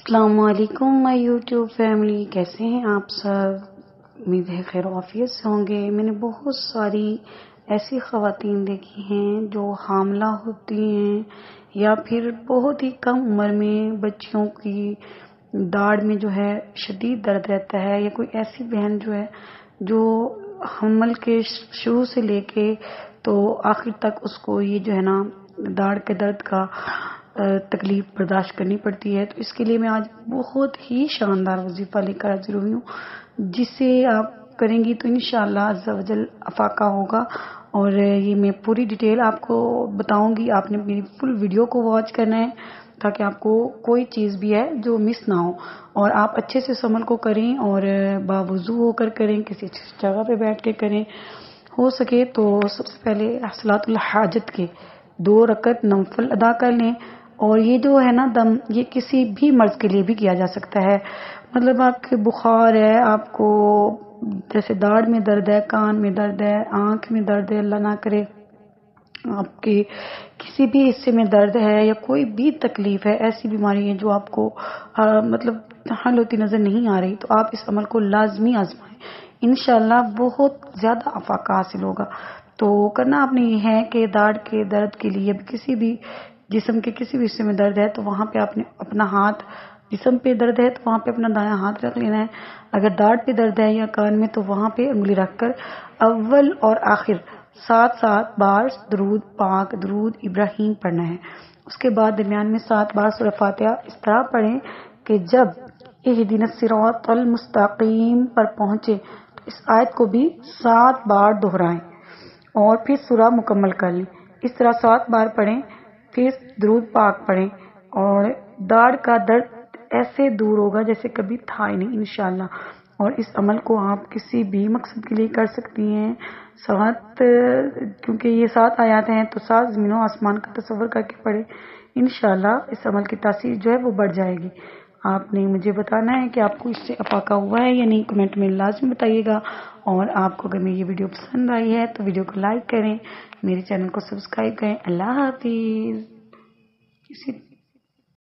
السلام علیکم مائی YouTube family, کیسے ہیں آپ سب؟ امید ہے خیر و عافیت سے ہوں گے۔ میں نے بہت ساری ایسی خواتین دیکھی ہیں جو حاملہ ہوتی ہیں یا پھر بہت ہی کم عمر میں بچیوں کی داڑھ میں جو ہے شدید درد رہتا ہے، یا کوئی ایسی بہن جو ہے جو حمل کے شروع سے لے کے تو آخر تک اس کو یہ جو ہے نا داڑھ کے درد کا تکلیف برداشت کرنی پڑتی ہے۔ تو اس کے لیے میں آج بہت ہی شاندار وظیفہ لے کر حاضر ہوئی ہوں، جسے آپ کریں گی تو انشاءاللہ عز و جل افاقہ ہوگا، اور یہ میں پوری ڈیٹیل آپ کو بتاؤں گی۔ آپ نے میری فل ویڈیو کو واچ کرنا ہے تاکہ آپ کو کوئی چیز بھی ہے جو مس نہ ہو، اور آپ اچھے سے اس عمل کو کریں اور باوضو ہو کر کریں، کسی جگہ پہ بیٹھ کے کریں۔ ہو سکے تو سب سے پہلے صلاۃ الحاجت کے 2 رکعت نفل ادا کر لیں۔ اور یہ جو ہے نا دم، یہ کسی بھی مرض کے لیے بھی کیا جا سکتا ہے۔ مطلب آپ کے بخار ہے، آپ کو جیسے داڑھ میں درد ہے، کان میں درد ہے، آنکھ میں درد ہے، اللہ نہ کرے آپ کے کسی بھی حصے میں درد ہے، یا کوئی بھی تکلیف ہے، ایسی بیماری ہے جو آپ کو مطلب حل ہوتی نظر نہیں آ رہی، تو آپ اس عمل کو لازمی آزمائیں، انشاءاللہ بہت زیادہ افاقہ حاصل ہوگا۔ تو کرنا آپ نے یہ ہے کہ داڑھ کے درد کے لیے کسی بھی جسم کے کسی بھی حصے میں درد ہے تو وہاں پہ آپ نے اپنا ہاتھ، جسم پہ درد ہے تو وہاں پہ اپنا دایاں ہاتھ رکھ لینا ہے، اگر داڑھ پہ درد ہے یا کان میں تو وہاں پہ انگلی رکھ کر اول اور آخر 7 بار درود پاک، درود ابراہیم پڑھنا ہے۔ اس کے بعد درمیان میں 7 بار سورہ فاتحہ اس طرح پڑھیں کہ جب اہدنا الصراط المستقیم پر پہنچے تو اس آیت کو بھی 7 بار دہرائیں اور پھر سورہ مکمل کر لیں۔ اس طرح 7 بار پڑھیں، پھر درود پاک پڑھیں، اور داڑھ کا درد ایسے دور ہوگا جیسے کبھی تھا ہی نہیں انشاءاللہ۔ اور اس عمل کو آپ کسی بھی مقصد کے لیے کر سکتی ہیں۔ 7 کیونکہ یہ 7 آیات ہیں تو 7 زمین و آسمان کا تصور کر کے پڑھیں، انشاءاللہ اس عمل کی تاثیر جو ہے وہ بڑھ جائے گی۔ آپ نے مجھے بتانا ہے کہ آپ کو اس سے افاقہ ہوا ہے یا نہیں، کمنٹ میں لازم بتائیے گا۔ اور آپ کو اگر میری یہ ویڈیو پسند آئی ہے تو ویڈیو کو لائک کریں، میرے چینل کو سبسکرائب کریں۔ اللہ حافظ۔